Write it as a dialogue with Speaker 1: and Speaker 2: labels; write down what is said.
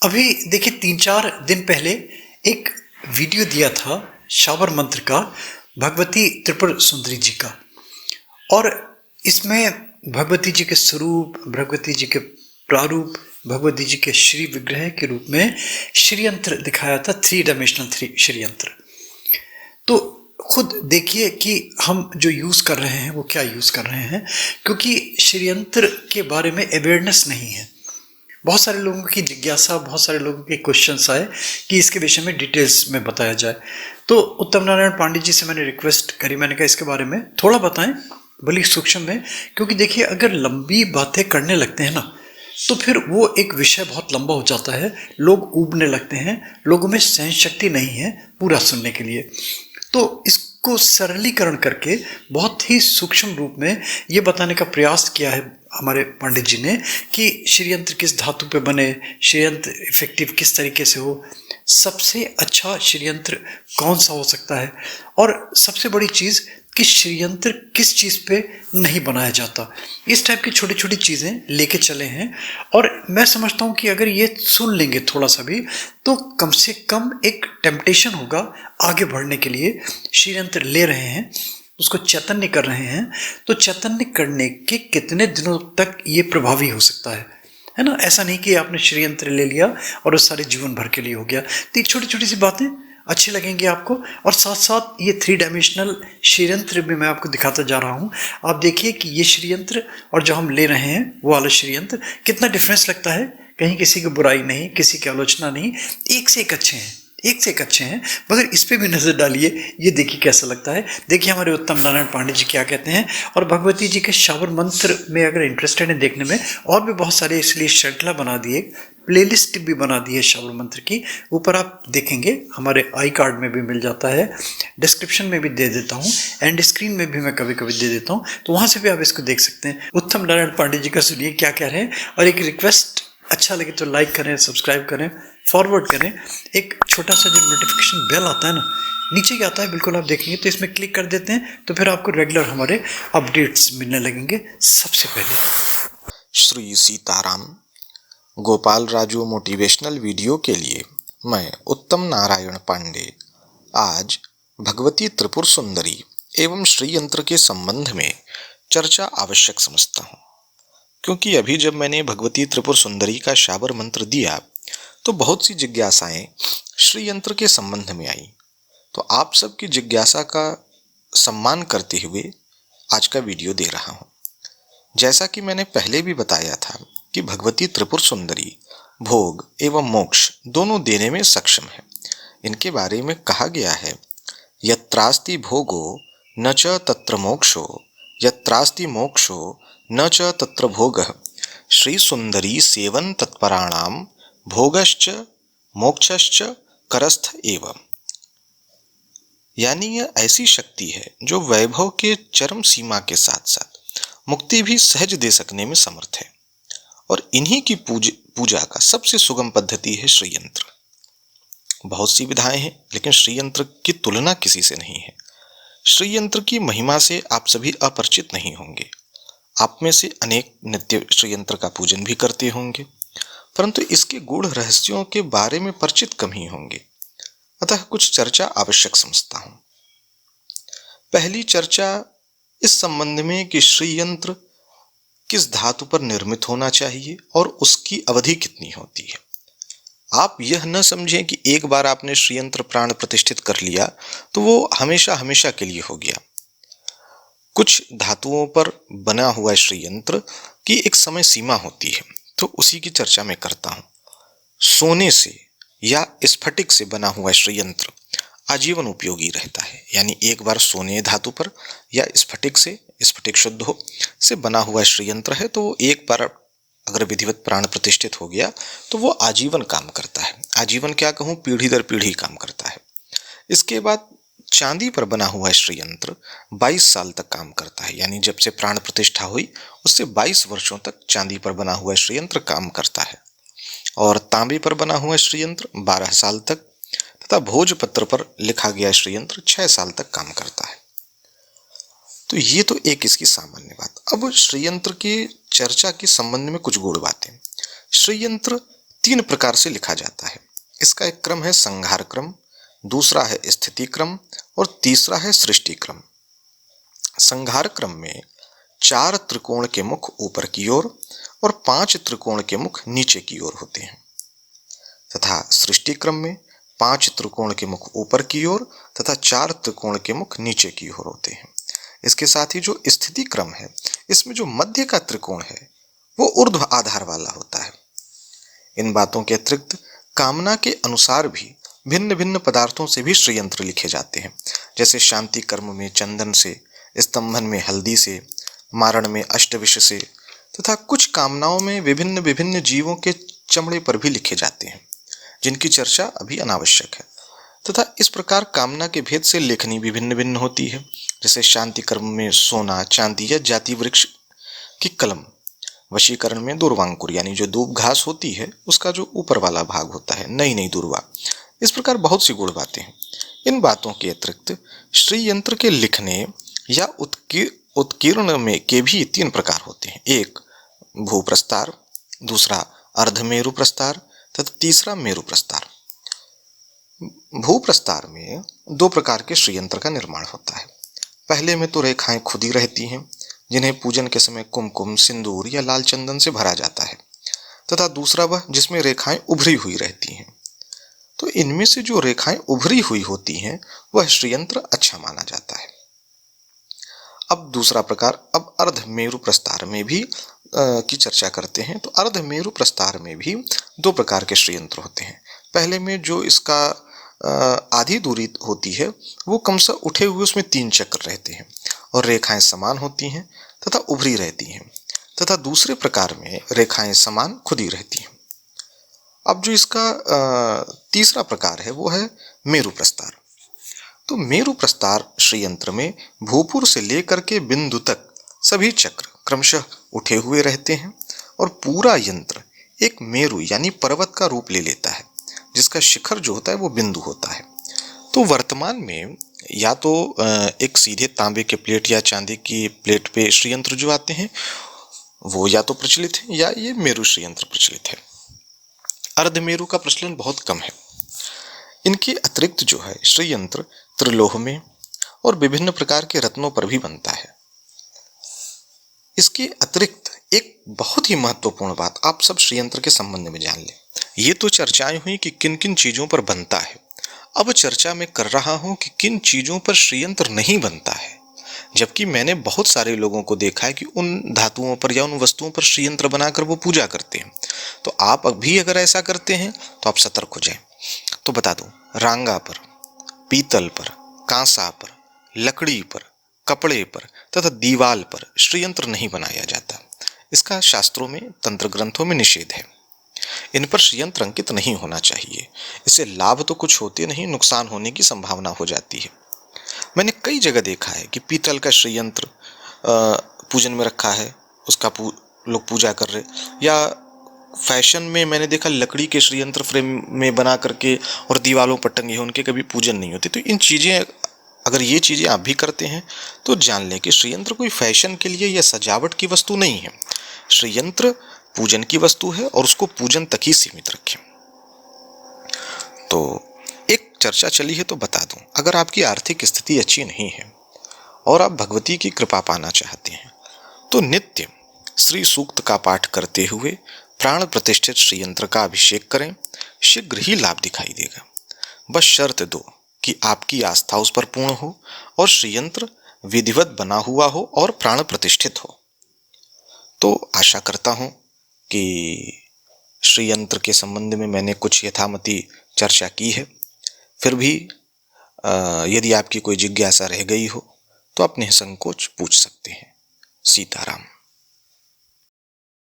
Speaker 1: अभी देखिए 3-4 दिन पहले एक वीडियो दिया था शाबर मंत्र का, भगवती त्रिपुर सुंदरी जी का। और इसमें भगवती जी के स्वरूप, भगवती जी के प्रारूप, भगवती जी के श्री विग्रह के रूप में श्रीयंत्र दिखाया था, 3 डायमेंशनल श्रीयंत्र। तो खुद देखिए कि हम जो यूज़ कर रहे हैं वो क्या यूज़ कर रहे हैं, क्योंकि श्रीयंत्र के बारे में अवेयरनेस नहीं है। बहुत सारे लोगों की जिज्ञासा, बहुत सारे लोगों के क्वेश्चंस आए कि इसके विषय में डिटेल्स में बताया जाए। तो उत्तम नारायण पांडे जी से मैंने रिक्वेस्ट करी, मैंने कहा इसके बारे में थोड़ा बताएं, भले सूक्ष्म में, क्योंकि देखिए अगर लंबी बातें करने लगते हैं ना तो फिर वो एक विषय बहुत लंबा हो जाता है, लोग ऊबने लगते हैं, लोगों में सहन शक्ति नहीं है पूरा सुनने के लिए। तो इसको सरलीकरण करके बहुत ही सूक्ष्म रूप में ये बताने का प्रयास किया है हमारे पंडित जी ने कि श्रीयंत्र किस धातु पे बने, श्रीयंत्र इफेक्टिव किस तरीके से हो, सबसे अच्छा श्रीयंत्र कौन सा हो सकता है, और सबसे बड़ी चीज़ कि श्रीयंत्र किस चीज़ पे नहीं बनाया जाता। इस टाइप की छोटी छोटी चीज़ें लेके चले हैं। और मैं समझता हूँ कि अगर ये सुन लेंगे थोड़ा सा भी तो कम से कम एक टेम्पटेशन होगा आगे बढ़ने के लिए। श्रीयंत्र ले रहे हैं, उसको चैतन्य कर रहे हैं, तो चैतन्य करने के कितने दिनों तक ये प्रभावी हो सकता है ना। ऐसा नहीं कि आपने श्रीयंत्र ले लिया और वो सारे जीवन भर के लिए हो गया। तो ये छोटी छोटी सी बातें अच्छी लगेंगी आपको। और साथ साथ ये 3 डायमेंशनल श्रीयंत्र भी मैं आपको दिखाता जा रहा हूँ। आप देखिए कि ये श्रीयंत्र और जो हम ले रहे हैं वो वाला श्रीयंत्र कितना डिफरेंस लगता है। कहीं किसी की बुराई नहीं, किसी की आलोचना नहीं, एक से एक अच्छे हैं, एक से एक अच्छे हैं। मगर इस पे भी नज़र डालिए, ये देखिए कैसा लगता है। देखिए हमारे उत्तम नारायण पांडे जी क्या कहते हैं। और भगवती जी के शाबर मंत्र में अगर इंटरेस्टेड है देखने में, और भी बहुत सारे इसलिए श्रृंखला बना दिए, प्लेलिस्ट भी बना दी है शाबर मंत्र की। ऊपर आप देखेंगे, हमारे आई कार्ड में भी मिल जाता है, डिस्क्रिप्शन में भी दे देता हूँ, एंड स्क्रीन में भी मैं कभी कभी दे देता हूँ, तो वहाँ से भी आप इसको देख सकते हैं। उत्तम नारायण पांडे जी का सुनिए क्या कह रहे हैं। और एक रिक्वेस्ट, अच्छा लगे तो लाइक करें, सब्सक्राइब करें, फॉरवर्ड करें। एक छोटा सा जो नोटिफिकेशन बेल आता है ना, नीचे क्या आता है बिल्कुल आप देखेंगे, तो इसमें क्लिक कर देते हैं तो फिर आपको रेगुलर हमारे अपडेट्स मिलने लगेंगे सबसे पहले।
Speaker 2: श्री सीताराम। गोपाल राजू मोटिवेशनल वीडियो के लिए मैं उत्तम नारायण पांडे आज भगवती त्रिपुर सुंदरी एवं श्रीयंत्र के संबंध में चर्चा आवश्यक समझता हूँ, क्योंकि अभी जब मैंने भगवती त्रिपुर सुंदरी का शाबर मंत्र दिया तो बहुत सी जिज्ञासाएं श्रीयंत्र के संबंध में आई। तो आप सबकी जिज्ञासा का सम्मान करते हुए आज का वीडियो दे रहा हूँ। जैसा कि मैंने पहले भी बताया था कि भगवती त्रिपुर सुंदरी भोग एवं मोक्ष दोनों देने में सक्षम है। इनके बारे में कहा गया है, यत्रास्ति भोगो न च तत्र मोक्षो, यत्रास्ति मोक्षो न च तत्र भोगः, श्री सुंदरी सेवन तत्पराणाम भोगश्च मोक्षश्च करस्थ एव। यानी यह ऐसी शक्ति है जो वैभव के चरम सीमा के साथ साथ मुक्ति भी सहज दे सकने में समर्थ है। और इन्हीं की पूजा का सबसे सुगम पद्धति है श्रीयंत्र। बहुत सी विधाएं हैं, लेकिन श्रीयंत्र की तुलना किसी से नहीं है। श्रीयंत्र की महिमा से आप सभी अपरिचित नहीं होंगे। आप में से अनेक नित्य श्रीयंत्र का पूजन भी करते होंगे, परंतु इसके गूढ़ रहस्यों के बारे में परिचित कम ही होंगे। अतः कुछ चर्चा आवश्यक समझता हूं। पहली चर्चा इस संबंध में कि श्रीयंत्र किस धातु पर निर्मित होना चाहिए और उसकी अवधि कितनी होती है। आप यह न समझें कि एक बार आपने श्रीयंत्र प्राण प्रतिष्ठित कर लिया तो वो हमेशा हमेशा के लिए हो गया। कुछ धातुओं पर बना हुआ श्रीयंत्र की एक समय सीमा होती है, तो उसी की चर्चा मैं करता हूं। सोने से या स्फटिक से बना हुआ श्रीयंत्र आजीवन उपयोगी रहता है। यानी एक बार सोने धातु पर या स्फटिक से, स्फटिक शुद्ध हो, से बना हुआ श्रीयंत्र है तो वो एक बार अगर विधिवत प्राण प्रतिष्ठित हो गया तो वो आजीवन काम करता है। आजीवन क्या कहूँ, पीढ़ी दर पीढ़ी काम करता है। इसके बाद चांदी पर बना हुआ श्रीयंत्र 22 साल तक काम करता है। यानी जब से प्राण प्रतिष्ठा हुई उससे 22 वर्षों तक चांदी पर बना हुआ श्रीयंत्र काम करता है। और तांबे पर बना हुआ श्रीयंत्र 12 साल तक, तथा भोजपत्र पर लिखा गया श्रीयंत्र 6 साल तक काम करता है। तो ये तो एक इसकी सामान्य बात। अब श्रीयंत्र की चर्चा के संबंध में कुछ गूढ़ बातें। श्रीयंत्र तीन प्रकार से लिखा जाता है। इसका एक क्रम है संहार क्रम, दूसरा है स्थिति क्रम और तीसरा है सृष्टि क्रम। संहार क्रम में 4 त्रिकोण के मुख ऊपर की ओर और 5 त्रिकोण के मुख नीचे की ओर होते हैं, तथा सृष्टि क्रम में 5 त्रिकोण के मुख ऊपर की ओर तथा 4 त्रिकोण के मुख नीचे की ओर होते हैं। इसके साथ ही जो स्थिति क्रम है, इसमें जो मध्य का त्रिकोण है वो ऊर्ध्व आधार वाला होता है। इन बातों के अतिरिक्त कामना के अनुसार भी भिन्न भिन्न पदार्थों से भी श्रीयंत्र लिखे जाते हैं, जैसे शांति कर्म में चंदन से, स्तंभन में हल्दी से, मारण में अष्टविष से, तथा कुछ कामनाओं में विभिन्न विभिन्न जीवों के चमड़े पर भी लिखे जाते हैं, जिनकी चर्चा अभी अनावश्यक है। तथा इस प्रकार कामना के भेद से लेखनी भी भिन्न भिन्न होती है, जैसे शांति कर्म में सोना, चांदी या जाति वृक्ष की कलम, वशीकरण में दूर्वांकुर यानी जो दूब घास होती है उसका जो ऊपर वाला भाग होता है, नई नई दूर्वा। इस प्रकार बहुत सी गुण बातें हैं। इन बातों के अतिरिक्त श्री यंत्र के लिखने या उत्कीर्ण में के भी 3 प्रकार होते हैं। एक भूप्रस्तार, दूसरा अर्धमेरु प्रस्तार तथा तीसरा मेरु प्रस्तार। भूप्रस्तार में 2 प्रकार के श्रीयंत्र का निर्माण होता है। पहले में तो रेखाएं खुदी रहती हैं, जिन्हें पूजन के समय कुमकुम, सिंदूर या लाल चंदन से भरा जाता है, तथा दूसरा वह जिसमें रेखाएं उभरी हुई रहती हैं। तो इनमें से जो रेखाएं उभरी हुई होती हैं वह श्रीयंत्र अच्छा माना जाता है। अब दूसरा प्रकार, अब अर्धमेरु प्रस्तार में भी की चर्चा करते हैं। तो अर्धमेरु प्रस्तार में भी 2 प्रकार के श्रीयंत्र होते हैं। पहले में जो इसका आधी दूरी होती है वो क्रमशः उठे हुए उसमें 3 चक्र रहते हैं और रेखाएं समान होती हैं तथा उभरी रहती हैं, तथा दूसरे प्रकार में रेखाएं समान खुदी रहती हैं। अब जो इसका तीसरा प्रकार है वो है मेरु प्रस्तार। तो मेरु प्रस्तार श्रीयंत्र में भूपुर से लेकर के बिंदु तक सभी चक्र क्रमशः उठे हुए रहते हैं और पूरा यंत्र एक मेरु यानी पर्वत का रूप ले लेता है, जिसका शिखर जो होता है वो बिंदु होता है। तो वर्तमान में या तो एक सीधे तांबे के प्लेट या चांदी की प्लेट पे श्रीयंत्र जो आते हैं वो या तो प्रचलित है या ये मेरु श्रीयंत्र प्रचलित है। अर्धमेरु का प्रचलन बहुत कम है। इनके अतिरिक्त जो है श्रीयंत्र त्रिलोह में और विभिन्न प्रकार के रत्नों पर भी बनता है। इसके अतिरिक्त एक बहुत ही महत्वपूर्ण बात आप सब श्रीयंत्र के संबंध में जान लें। ये तो चर्चाएं हुई कि किन किन चीजों पर बनता है। अब चर्चा मैं कर रहा हूं कि किन चीजों पर श्रीयंत्र नहीं बनता है, जबकि मैंने बहुत सारे लोगों को देखा है कि उन धातुओं पर या उन वस्तुओं पर श्रीयंत्र बनाकर वो पूजा करते हैं। तो आप अभी अगर ऐसा करते हैं तो आप सतर्क हो जाएं। तो बता दूं, रांगा पर, पीतल पर, कांसा पर, लकड़ी पर, कपड़े पर तथा दीवाल पर श्रीयंत्र नहीं बनाया जाता। इसका शास्त्रों में, तंत्र ग्रंथों में निषेध है। इन पर श्रीयंत्र अंकित नहीं होना चाहिए। इससे लाभ तो कुछ होते नहीं, नुकसान होने की संभावना हो जाती है। मैंने कई जगह देखा है कि पीतल का श्रीयंत्र पूजन में रखा है, उसका लोग पूजा कर रहे, या फैशन में मैंने देखा लकड़ी के श्रीयंत्र फ्रेम में बना करके और दीवालों पर टंगे हैं, उनके कभी पूजन नहीं होते। तो इन चीज़ें, अगर ये चीज़ें आप भी करते हैं तो जान लें कि श्रीयंत्र कोई फैशन के लिए या सजावट की वस्तु नहीं है। श्रीयंत्र पूजन की वस्तु है और उसको पूजन तक ही सीमित रखें। तो एक चर्चा चली है तो बता दूं, अगर आपकी आर्थिक स्थिति अच्छी नहीं है और आप भगवती की कृपा पाना चाहते हैं तो नित्य श्री सूक्त का पाठ करते हुए प्राण प्रतिष्ठित श्रीयंत्र का अभिषेक करें, शीघ्र ही लाभ दिखाई देगा। बस शर्त दो कि आपकी आस्था उस पर पूर्ण हो और श्रीयंत्र विधिवत बना हुआ हो और प्राण प्रतिष्ठित हो। तो आशा करता हूं कि श्रीयंत्र के संबंध में मैंने कुछ यथामति चर्चा की है। फिर भी यदि आपकी कोई जिज्ञासा रह गई हो तो आप निसंकोच पूछ सकते हैं। सीताराम।